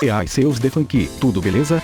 E ai seus The Funk, tudo beleza?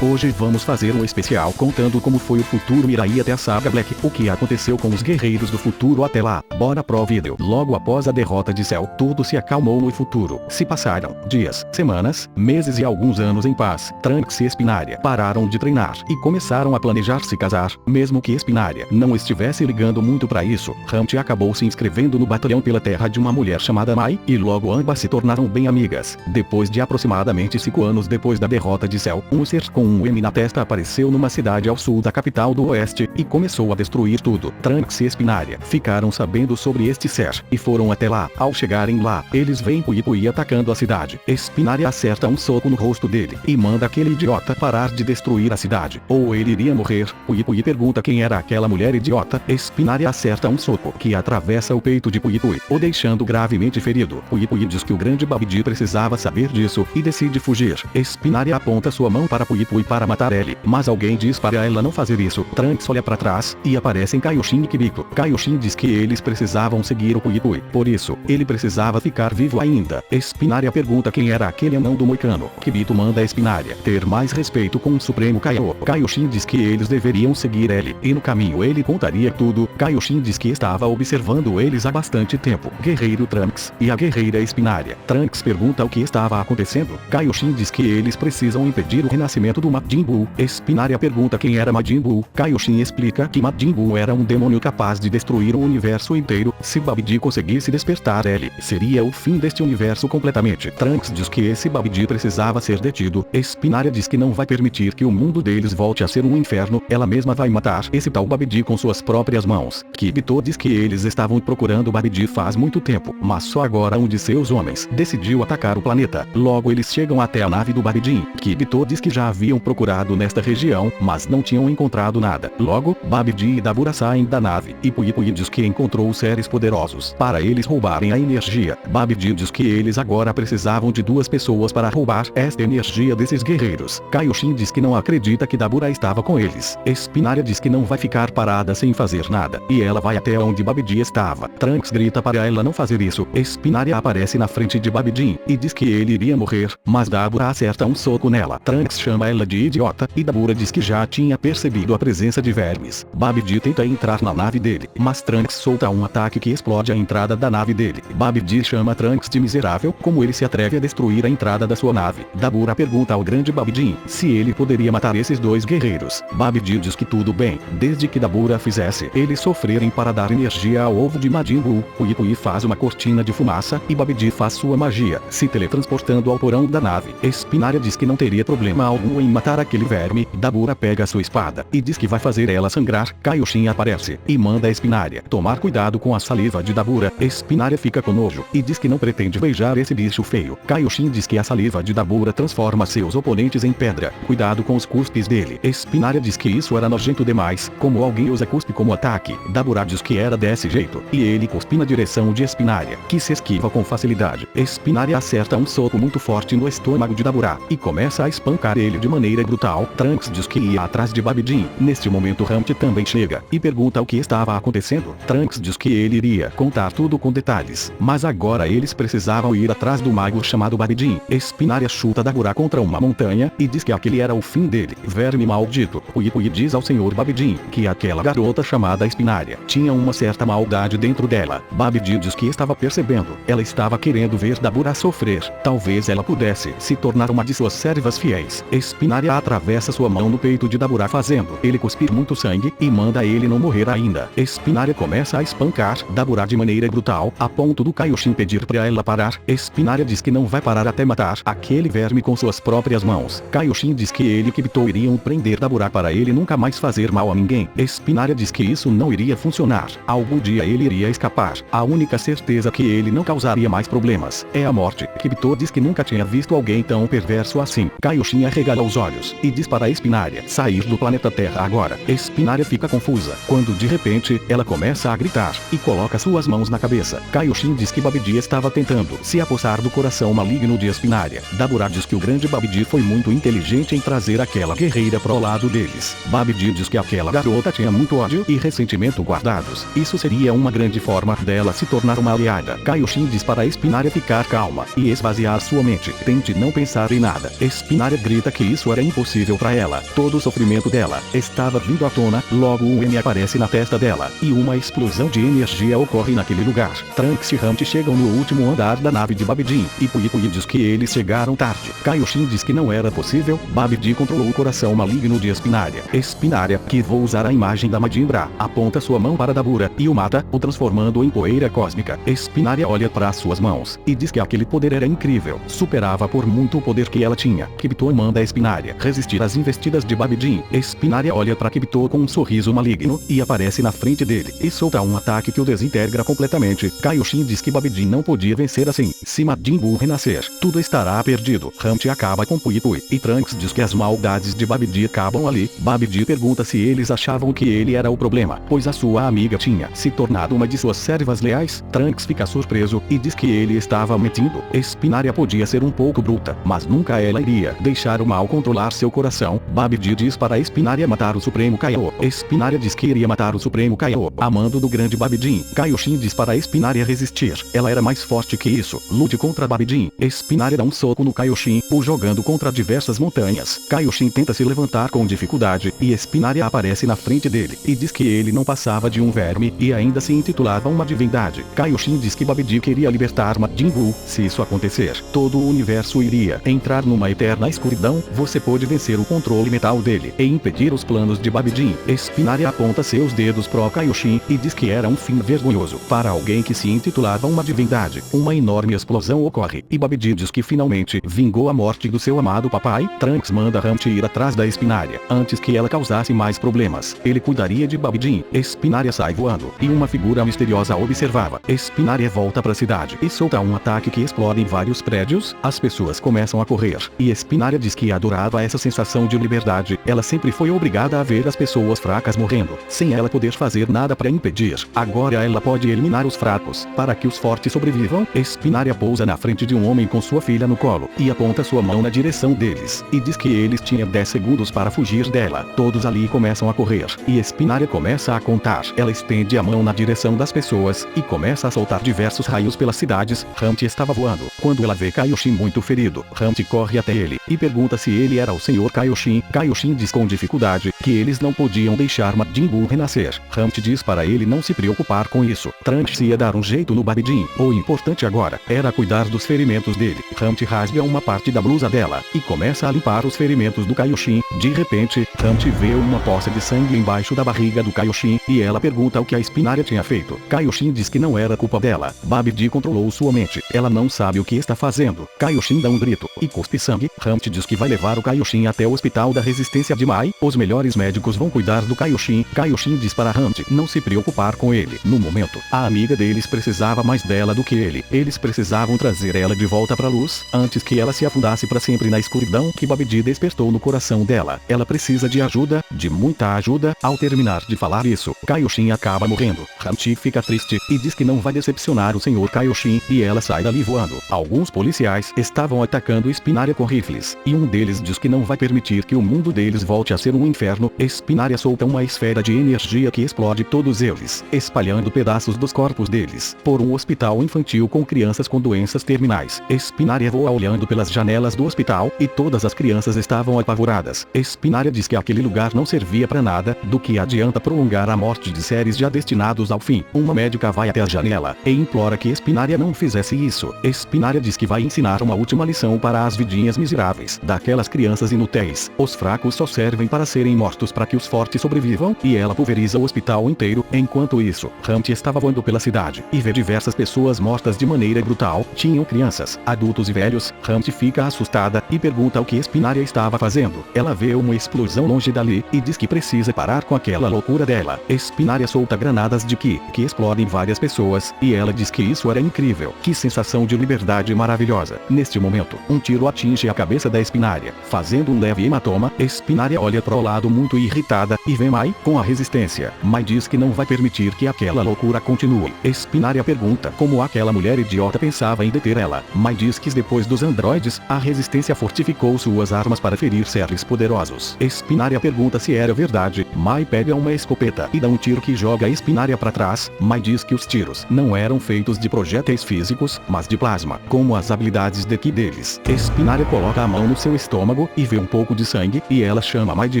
Hoje vamos fazer um especial contando como foi o futuro Mirai até a saga Black, o que aconteceu com os guerreiros do futuro até lá. Bora pro vídeo. Logo após a derrota de Cell, tudo se acalmou no futuro. Se passaram dias, semanas, meses e alguns anos em paz. Trunks e Espinária pararam de treinar e começaram a planejar se casar, mesmo que Espinária não estivesse ligando muito pra isso. Hunt acabou se inscrevendo no batalhão pela terra de uma mulher chamada Mai, e logo ambas se tornaram bem amigas. Depois de aproximadamente 5 anos depois da derrota de Cell, um ser com um M na testa apareceu numa cidade ao sul da capital do oeste, e começou a destruir tudo. Trunks e Espinária ficaram sabendo sobre este ser, e foram até lá. Ao chegarem lá, eles veem Pui atacando a cidade. Espinária acerta um soco no rosto dele, e manda aquele idiota parar de destruir a cidade, ou ele iria morrer. Pui pergunta quem era aquela mulher idiota. Espinária acerta um soco que atravessa o peito de Pui, o deixando gravemente ferido. Pui diz que o grande Babidi precisava saber disso, e decide fugir. Espinária aponta sua mão para Pui para matar ele, mas alguém diz para ela não fazer isso. Trunks olha para trás, e aparecem Kaioshin e Kibito. Kaioshin diz que eles precisavam seguir o Pui, por isso, ele precisava ficar vivo ainda. Espinária pergunta quem era aquele anão do Moicano. Kibito manda a Espinária ter mais respeito com o Supremo Kaio. Kaioshin diz que eles deveriam seguir ele, e no caminho ele contaria tudo. Kaioshin diz que estava observando eles há bastante tempo. Guerreiro Trunks e a guerreira Espinária. Trunks pergunta o que estava acontecendo. Kaioshin diz que eles precisam impedir o renascimento do Majin Buu. Espinária pergunta quem era Majin Buu. Kaioshin explica que Majin Buu era um demônio capaz de destruir o universo inteiro. Se Babidi conseguisse despertar ele, seria o fim deste universo completamente. Trunks diz que esse Babidi precisava ser detido. Espinária diz que não vai permitir que o mundo deles volte a ser um inferno, ela mesma vai matar esse tal Babidi com suas próprias mãos. Kibito diz que eles estavam procurando Babidi faz muito tempo, mas só agora um de seus homens decidiu atacar o planeta. Logo eles chegam até a nave do Babidi. Kibito diz que já haviam procurado nesta região, mas não tinham encontrado nada. Logo, Babidi e Dabura saem da nave, e Pui diz que encontrou seres poderosos para eles roubarem a energia. Babidi diz que eles agora precisavam de 2 pessoas para roubar esta energia desses guerreiros. Kaioshin diz que não acredita que Dabura estava com eles. Espinária diz que não vai ficar parada sem fazer nada, e ela vai até onde Babidi estava. Trunks grita para ela não fazer isso. Espinária aparece na frente de Babidi, e diz que ele iria morrer, mas Dabura acerta um soco nela. Trunks chama ela de idiota, e Dabura diz que já tinha percebido a presença de vermes. Babidi tenta entrar na nave dele, mas Trunks solta um ataque que explode a entrada da nave dele. Babidi chama Trunks de miserável, como ele se atreve a destruir a entrada da sua nave. Dabura pergunta ao grande Babidi se ele poderia matar esses 2 guerreiros. Babidi diz que tudo bem, desde que Dabura fizesse eles sofrerem para dar energia ao ovo de Majin Buu. Pui faz uma cortina de fumaça, e Babidi faz sua magia, se teletransportando ao porão da nave. Espinária diz que não teria problema algum em matar aquele verme. Dabura pega sua espada, e diz que vai fazer ela sangrar. Kaioshin aparece, e manda a Espinária tomar cuidado com a saliva de Dabura. Espinária fica com nojo, e diz que não pretende beijar esse bicho feio. Kaioshin diz que a saliva de Dabura transforma seus oponentes em pedra. Cuidado com os cuspes dele. Espinária diz que isso era nojento demais, como alguém usa cuspe como ataque. Dabura diz que era desse jeito, e ele cuspe na direção de Espinária, que se esquiva com facilidade. Espinária acerta um soco muito forte no estômago de Dabura, e começa a espancar ele de maneira brutal. Trunks diz que ia atrás de Babidi. Neste momento Hunt também chega, e pergunta o que estava acontecendo. Trunks diz que ele iria contar tudo com detalhes, mas agora eles precisavam ir atrás do mago chamado Babidi. Espinária chuta Dabura contra uma montanha, e diz que aquele era o fim dele. Verme maldito. Pui diz ao Sr. Babidi que aquela garota chamada Espinária tinha uma certa maldade dentro dela. Babidi diz que estava percebendo. Ela estava querendo ver Dabura sofrer. Talvez ela pudesse se tornar uma de suas servas fiéis. Espinária atravessa sua mão no peito de Dabura fazendo ele cuspir muito sangue, e manda ele não morrer ainda. Espinária começa a espancar Dabura de maneira brutal, a ponto do Kaioshin pedir para ela parar. Espinária diz que não vai parar até matar aquele verme com suas próprias mãos. Kaioshin diz que ele e Kibito iriam prender Dabura para ele nunca mais fazer mal a ninguém. Espinária diz que isso não iria funcionar. Algum dia ele iria escapar. A única certeza que ele não causaria mais problemas é a morte. Kibito diz que nunca tinha visto alguém tão perverso assim. Kaioshin arregala arregala os olhos e diz para a Espinária sair do planeta Terra agora. Espinária fica confusa, quando de repente, ela começa a gritar, e coloca suas mãos na cabeça. Kaioshin diz que Babidi estava tentando se apossar do coração maligno de Espinária. Dabura diz que o grande Babidi foi muito inteligente em trazer aquela guerreira pro lado deles. Babidi diz que aquela garota tinha muito ódio e ressentimento guardados. Isso seria uma grande forma dela se tornar uma aliada. Kaioshin diz para Espinária ficar calma e esvaziar sua mente. Tente não pensar em nada. Espinária grita que isso era impossível para ela. Todo o sofrimento dela estava vindo à tona, logo um M aparece na testa dela, e uma explosão de energia ocorre naquele lugar. Trunks e Humpty chegam no último andar da nave de Babidi, e Pui diz que eles chegaram tarde. Kaioshin diz que não era possível. Babidi controlou o coração maligno de Espinária. Espinária, que vou usar a imagem da Majin Bra, aponta sua mão para Dabura e o mata, o transformando em poeira cósmica. Espinária olha para suas mãos e diz que aquele poder era incrível, superava por muito o poder que ela tinha. Kibito manda Espinária resistir às investidas de Babidi. Espinária olha para Kibito com um sorriso maligno e aparece na frente dele e solta um ataque que o desintegra completamente. Kaioshin diz que Babidi não podia vencer assim. Se Majin Buu renascer, tudo estará perdido. Humpty acaba com Pui e Trunks diz que as maldades de Babidi acabam ali. Babidi pergunta se eles achavam que ele era o problema, pois a sua amiga tinha se tornado uma de suas servas leais. Trunks fica surpreso e diz que ele estava mentindo. Espinária podia ser um pouco bruta, mas nunca ela iria deixar o mal controlar seu coração. Babidi diz para Espinária matar o Supremo Kaiô. Espinária diz que iria matar o Supremo Kaiô, amando do grande Babidi. Kaioshin diz para Espinária resistir. Ela era mais forte que isso. Lute contra Babidi. Espinária dá um soco no Kaioshin, o jogando contra diversas montanhas. Kaioshin tenta se levantar com dificuldade, e Espinária aparece na frente dele, e diz que ele não passava de um verme, e ainda se intitulava uma divindade. Kaioshin diz que Babidi queria libertar Majin Buu. Se isso acontecer, todo o universo iria entrar numa eterna escuridão. Você pode vencer o controle mental dele e impedir os planos de Babidi. Espinária aponta seus dedos pro Kaioshin e diz que era um fim vergonhoso para alguém que se intitulava uma divindade. Uma enorme explosão ocorre, e Babidi diz que finalmente vingou a morte do seu amado papai. Trunks manda Humpty ir atrás da Espinária, antes que ela causasse mais problemas. Ele cuidaria de Babidi. Espinária sai voando, e uma figura misteriosa observava. Espinária volta pra cidade e solta um ataque que explode em vários prédios. As pessoas começam a correr, e Espinária diz que adorava essa sensação de liberdade. Ela sempre foi obrigada a ver as pessoas fracas morrendo, sem ela poder fazer nada para impedir. Agora ela pode eliminar os fracos, para que os fortes sobrevivam. Espinária pousa na frente de um homem com sua filha no colo, e aponta sua mão na direção deles, e diz que eles tinham 10 segundos para fugir dela. Todos ali começam a correr, e Espinária começa a contar. Ela estende a mão na direção das pessoas, e começa a soltar diversos raios pelas cidades. Humpty estava voando, quando ela vê Kaioshin muito ferido. Humpty corre até ele, e pergunta se ele era o Senhor Kaioshin. Kaioshin diz com dificuldade que eles não podiam deixar Majin Buu renascer. Humpty diz para ele não se preocupar com isso. Trunks ia dar um jeito no Babidi. O importante agora era cuidar dos ferimentos dele. Humpty rasga uma parte da blusa dela, e começa a limpar os ferimentos do Kaioshin. De repente, Humpty vê uma poça de sangue embaixo da barriga do Kaioshin, e ela pergunta o que a Espinária tinha feito. Kaioshin diz que não era culpa dela. Babidi controlou sua mente. Ela não sabe o que está fazendo. Kaioshin dá um grito e cuspe sangue. Humpty diz que vai levar o Kaioshin até o hospital da resistência de Mai. Os melhores médicos vão cuidar do Kaioshin. Kaioshin diz para Humpty não se preocupar com ele. No momento, a amiga deles precisava mais dela do que ele. Eles precisavam trazer ela de volta pra luz, antes que ela se afundasse para sempre na escuridão que Babidi despertou no coração dela. Ela precisa de ajuda, de muita ajuda. Ao terminar de falar isso, Kaioshin acaba morrendo. Humpty fica triste e diz que não vai decepcionar o Senhor Kaioshin, e ela sai dali voando. Alguns policiais estavam atacando Espinária com rifles, e um deles diz que não vai permitir que o mundo deles volte a ser um inferno. Espinária solta uma esfera de energia que explode todos eles, espalhando pedaços dos corpos deles por um hospital infantil com crianças com doenças terminais. Espinária voa olhando pelas janelas do hospital, e todas as crianças estavam apavoradas. Espinária diz que aquele lugar não servia para nada. Do que adianta prolongar a morte de seres já destinados ao fim? Uma médica vai até a janela e implora que Espinária não fizesse isso. Espinária diz que vai ensinar uma última lição para as vidinhas miseráveis daquelas crianças inúteis. Os fracos só servem para serem mortos para que os fortes sobrevivam, e ela pulveriza o hospital inteiro. Enquanto isso, Humpty estava voando pela cidade e vê diversas pessoas mortas de maneira brutal. Tinham crianças, adultos e velhos. Humpty fica assustada e pergunta o que Espinária estava fazendo. Ela vê uma explosão longe dali e diz que precisa parar com aquela loucura dela. Espinária solta granadas de que explodem várias pessoas, e ela diz que isso era incrível. Que sensação de liberdade maravilhosa. Neste momento, um tiro atinge a cabeça da Espinária. Espinária, fazendo um leve hematoma. Espinária olha para o lado muito irritada, e vê Mai com a resistência. Mai diz que não vai permitir que aquela loucura continue. Espinária pergunta como aquela mulher idiota pensava em deter ela. Mai diz que depois dos androides, a resistência fortificou suas armas para ferir seres poderosos. Espinária pergunta se era verdade. Mai pega uma escopeta e dá um tiro que joga Espinária para trás. Mai diz que os tiros não eram feitos de projéteis físicos, mas de plasma, como as habilidades de ki deles. Espinária coloca a mão no seu estômago e vê um pouco de sangue, e ela chama Mai de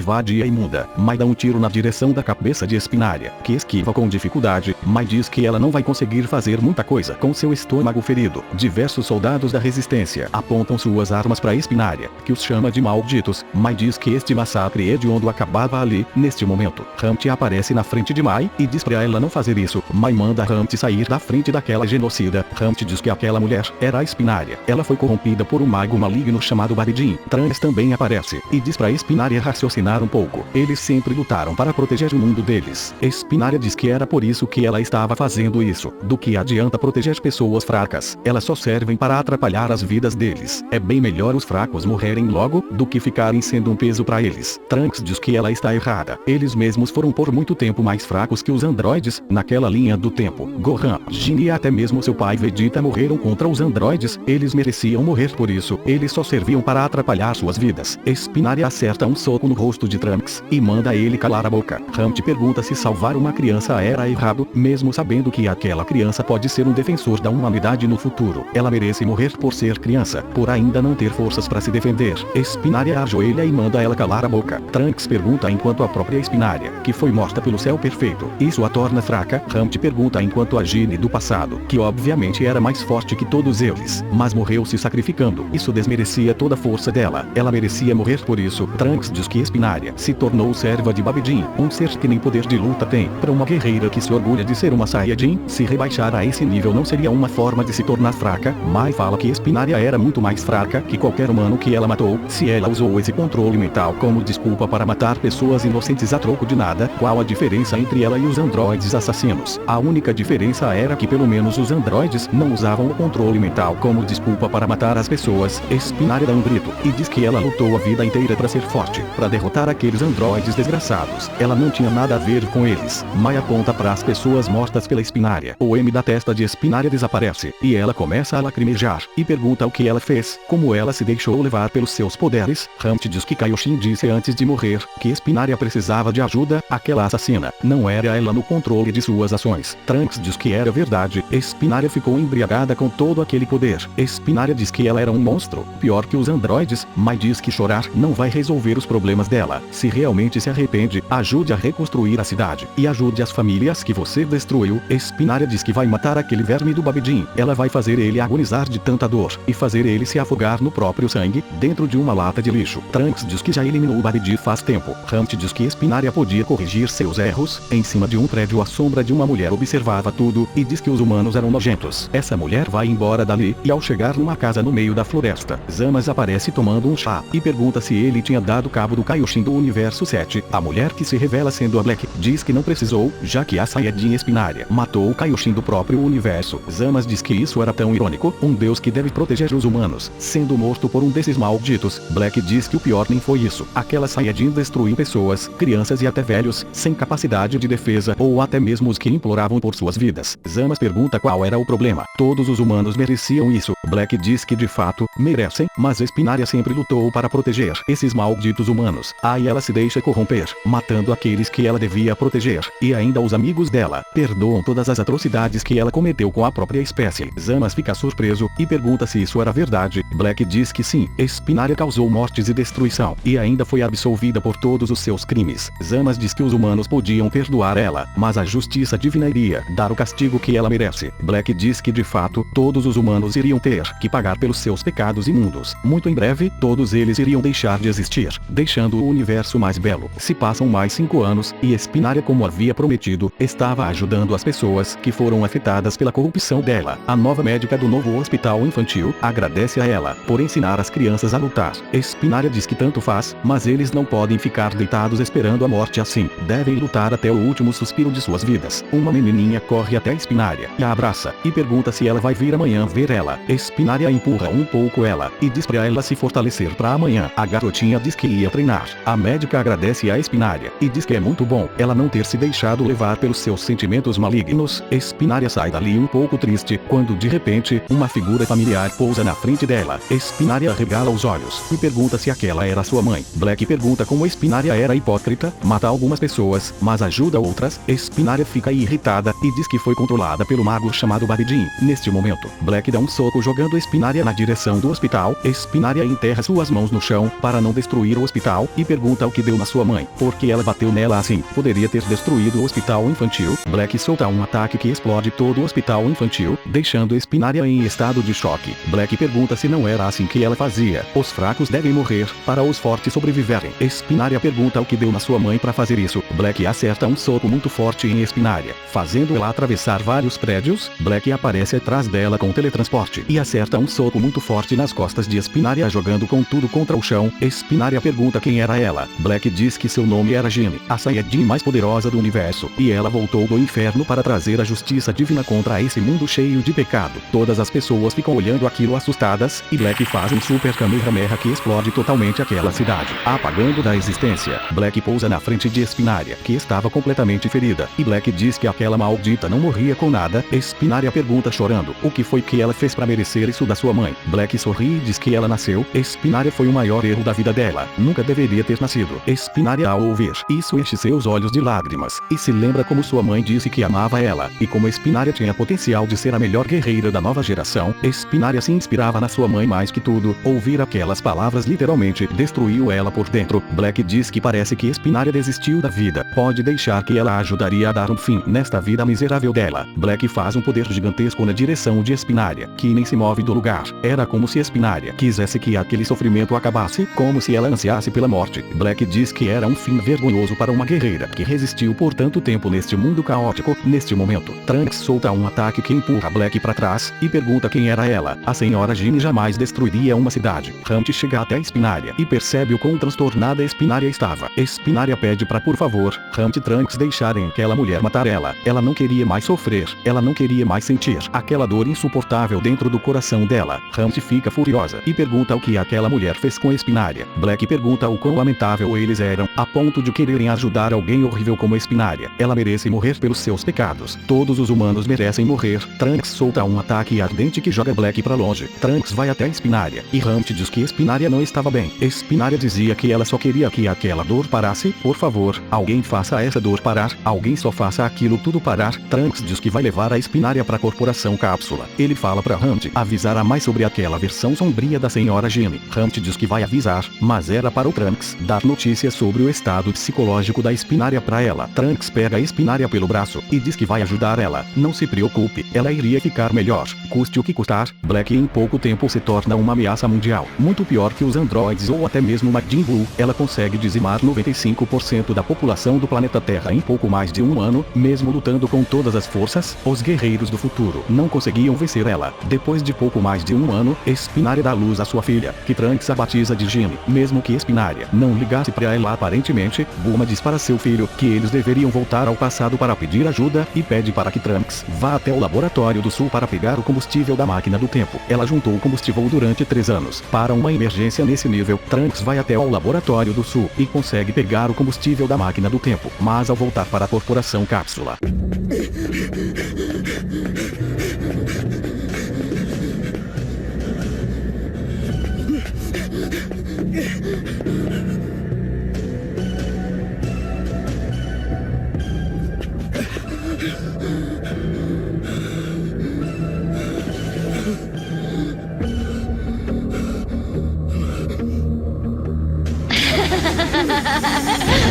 vadia imunda. Mai dá um tiro na direção da cabeça de Espinária, que esquiva com dificuldade. Mai diz que ela não vai conseguir fazer muita coisa com seu estômago ferido. Diversos soldados da resistência apontam suas armas para Espinária, que os chama de malditos. Mai diz que este massacre hediondo acabava ali. Neste momento, Humpty aparece na frente de Mai e diz para ela não fazer isso. Mai manda Humpty sair da frente daquela genocida. Humpty diz que aquela mulher era a Espinária. Ela foi corrompida por um mago maligno chamado Babidi. Trunks também aparece e diz para Espinária raciocinar um pouco. Eles sempre lutaram para proteger o mundo deles. Espinária diz que era por isso que ela estava fazendo isso. Do que adianta proteger pessoas fracas? Elas só servem para atrapalhar as vidas deles. É bem melhor os fracos morrerem logo do que ficarem sendo um peso para eles. Trunks diz que ela está errada. Eles mesmos foram por muito tempo mais fracos que os androides naquela linha do tempo. Gohan, Jin e até mesmo seu pai Vegeta morreram contra os androides. Eles mereciam morrer por isso. Eles só serviam para atrapalhar suas vidas. Espinária acerta um soco no rosto de Trunks e manda ele calar a boca. Humpty pergunta se salvar uma criança era errado, mesmo sabendo que aquela criança pode ser um defensor da humanidade no futuro. Ela merece morrer por ser criança, por ainda não ter forças para se defender. Espinária ajoelha e manda ela calar a boca. Trunks pergunta enquanto a própria Espinária, que foi morta pelo céu perfeito, isso a torna fraca. Humpty pergunta enquanto a Gine do passado, que obviamente era mais forte que todos eles, mas morreu se sacrificando. Isso desmerecia toda a força dela. Ela merecia morrer por isso. Trunks diz que Espinária se tornou serva de Babidi, um ser que nem poder de luta tem. Para uma guerreira que se orgulha de ser uma Saiyajin, se rebaixar a esse nível não seria uma forma de se tornar fraca. Mai fala que Espinária era muito mais fraca que qualquer humano que ela matou. Se ela usou esse controle mental como desculpa para matar pessoas inocentes a troco de nada, qual a diferença entre ela e os androides assassinos? A única diferença era que pelo menos os androides não usavam o controle mental como desculpa para matar as pessoas. Espinária dá um grito e diz que ela lutou a vida inteira para ser forte, para derrotar aqueles androides desgraçados. Ela não tinha nada a ver com eles. Mai aponta para as pessoas mortas pela Espinária. O M da testa de Espinária desaparece, e ela começa a lacrimejar, e pergunta o que ela fez, como ela se deixou levar pelos seus poderes. Humpty diz que Kaioshin disse antes de morrer, que Espinária precisava de ajuda. Aquela assassina não era ela no controle de suas ações. Trunks diz que era verdade. Espinária ficou embriagada com todo aquele poder. Espinária diz que ela era um monstro, pior que os androides. Mai diz que chorar não vai resolver os problemas dela. Se realmente se arrepende, ajude a reconstruir a cidade, e ajude as famílias que você destruiu. Espinária diz que vai matar aquele verme do Babidi. Ela vai fazer ele agonizar de tanta dor, e fazer ele se afogar no próprio sangue, dentro de uma lata de lixo. Trunks diz que já eliminou o Babidi faz tempo. Humpty diz que Espinária podia corrigir seus erros. Em cima de um prédio a sombra de uma mulher observava tudo, e diz que os humanos eram nojentos. Essa mulher vai embora dali, e ao chegar numa casa no meio da floresta, Zamasu aparece tomando um chá, e pergunta se ele tinha dado cabo do Kaioshin do universo 7. A mulher, que se revela sendo a Black, diz que não precisou, já que a Saiyajin Espinária matou o Kaioshin do próprio universo. Zamasu diz que isso era tão irônico, um deus que deve proteger os humanos, sendo morto por um desses malditos. Black diz que o pior nem foi isso. Aquela Saiyajin destruiu pessoas, crianças e até velhos, sem capacidade de defesa, ou até mesmo os que imploravam por suas vidas. Zamasu pergunta qual era o problema. Todos os humanos mereciam isso. Black diz que de fato, merecem, mas Espinária sempre lutou para proteger esses malditos humanos. Aí ela se deixa corromper, matando aqueles que ela devia proteger, e ainda os amigos dela perdoam todas as atrocidades que ela cometeu com a própria espécie. Zamasu fica surpreso, e pergunta se isso era verdade. Black diz que sim, Espinária causou mortes e destruição, e ainda foi absolvida por todos os seus crimes. Zamasu diz que os humanos podiam perdoar ela, mas a justiça divina iria dar o castigo que ela merece. Black diz que de fato, todos os humanos iriam ter que pagar pelos seus pecados imundos. Muito em breve, todos eles iriam deixar de existir, deixando o universo mais belo. Se passam mais 5 anos, e Espinária, como havia prometido, estava ajudando as pessoas que foram afetadas pela corrupção dela. A nova médica do novo hospital infantil agradece a ela por ensinar as crianças a lutar. Espinária diz que tanto faz, mas eles não podem ficar deitados esperando a morte assim. Devem lutar até o último suspiro de suas vidas. Uma menininha corre até a Espinária e a abraça e pergunta se ela vai vir amanhã ver ela. Espinária empurra um pouco ela e diz pra ela se fortalecer pra amanhã. A garotinha diz que ia treinar. A médica agradece a Espinária e diz que é muito bom ela não ter se deixado levar pelos seus sentimentos malignos. Espinária sai dali um pouco triste, quando de repente, uma figura familiar pousa na frente dela. Espinária regala os olhos e pergunta se aquela era sua mãe. Black pergunta como Espinária era hipócrita, mata algumas pessoas, mas ajuda outras. Espinária fica irritada e diz que foi controlada pelo mago chamado Babidin. Neste momento, Black dá um soco jogando Espinária na direção do hospital. Espinária enterra suas mãos no chão para não destruir o hospital e pergunta o que deu na sua mãe, porque ela bateu nela assim. Poderia ter destruído o hospital infantil. Black solta um ataque que explode todo o hospital infantil, deixando Espinária em estado de choque. Black pergunta se não era assim que ela fazia. Os fracos devem morrer, para os fortes sobreviverem. Espinária pergunta o que deu na sua mãe para fazer isso. Black acerta um soco muito forte em Espinária, fazendo ela atravessar vários prédios. Black aparece atrás dela com teletransporte e acerta um soco muito forte nas costas de Espinária, jogando com tudo contra o chão. Espinária pergunta quem era ela. Black diz que seu nome era Jeanne, a Saiyajin mais poderosa do universo, e ela voltou do inferno para trazer a justiça divina contra esse mundo cheio de pecado. Todas as pessoas ficam olhando aquilo assustadas, e Black faz um super Kamehameha que explode totalmente aquela cidade, apagando da existência. Black pousa na frente de Espinária, que estava completamente ferida, e Black diz que aquela maldita não morria com nada. Espinária pergunta chorando o que foi que ela fez para merecer isso da sua mãe. Black sorri e diz que ela nasceu. Espinária foi o maior erro da vida dela, nunca deveria ter nascido. Espinária, ao ouvir isso, enche seus olhos de lágrimas, e se lembra como sua mãe disse que amava ela, e como Espinária tinha potencial de ser a melhor guerreira da nova geração. Espinária se inspirava na sua mãe mais que tudo. Ouvir aquelas palavras literalmente destruiu ela por dentro. Black diz que parece que Espinária desistiu da vida. Pode deixar que ela ajudaria a dar um fim nesta vida miserável dela. Black faz um poder gigantesco na direção de Espinária, que nem se move do lugar. Era como se Espinária quisesse que aquele sofrimento acabasse, como se ela ansiasse pela morte. Black diz que era um fim vergonhoso para uma guerreira que resistiu por tanto tempo neste mundo caótico. Neste momento, Trunks solta um ataque que empurra Black para trás e pergunta quem era ela. A senhora Jeanne jamais destruiria uma cidade. Hunt chega até Espinária e percebe o quão transtornada Espinária estava. Espinária pede para, por favor, Hunt e Trunks deixarem aquela mulher matar ela. Ela não queria mais sofrer. Ela não queria mais sentir aquela dor insuportável dentro do coração dela. Hunt fica furiosa e pergunta o que aquela mulher fez com Espinária. Black pergunta o quão lamentável eles eram, a ponto de quererem ajudar alguém horrível como Espinária. Ela merece morrer pelos seus pecados. Todos os humanos merecem morrer. Trunks solta um ataque ardente que joga Black para longe. Trunks vai até Espinária e Hunt diz que Espinária não estava bem. Espinária dizia que ela só queria que aquela dor parasse. Por favor, alguém faça essa dor parar. Alguém só faça aquilo tudo parar. Trunks diz que vai levar a Espinária para a corporação Cápsula. Ele fala para Hunt avisar a mais sobre aquela versão sombria da senhora Jeanne. Hunt diz que vai avisar, mas era para o Trunks dar notícias sobre o estado psicológico da Espinária para ela. Trunks pega a Espinária pelo braço e diz que vai ajudar ela. Não se preocupe, ela iria ficar melhor, custe o que custar. Black em pouco tempo se torna uma ameaça mundial, muito pior que os androides ou até mesmo Majin Buu. Ela consegue dizimar 95% da população do planeta Terra em pouco mais de um ano. Mesmo lutando com todas as forças, os guerreiros do futuro não conseguiam vencer ela. Depois de pouco mais de um ano, Espinária dá luz à sua filha, que Trunks a batiza de Jeanne. Mesmo que Espinária não ligasse para ela aparentemente, Bulma diz para seu filho que eles deveriam voltar ao passado para pedir ajuda e pede para que Trunks vá até o laboratório do Sul para pegar o combustível da máquina do tempo. Ela juntou o combustível durante 3 anos. Para uma emergência nesse nível, Trunks vai até o laboratório do Sul e consegue pegar o combustível da máquina do tempo. Mas ao voltar para a corporação Cápsula,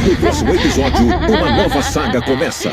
no próximo episódio, uma nova saga começa.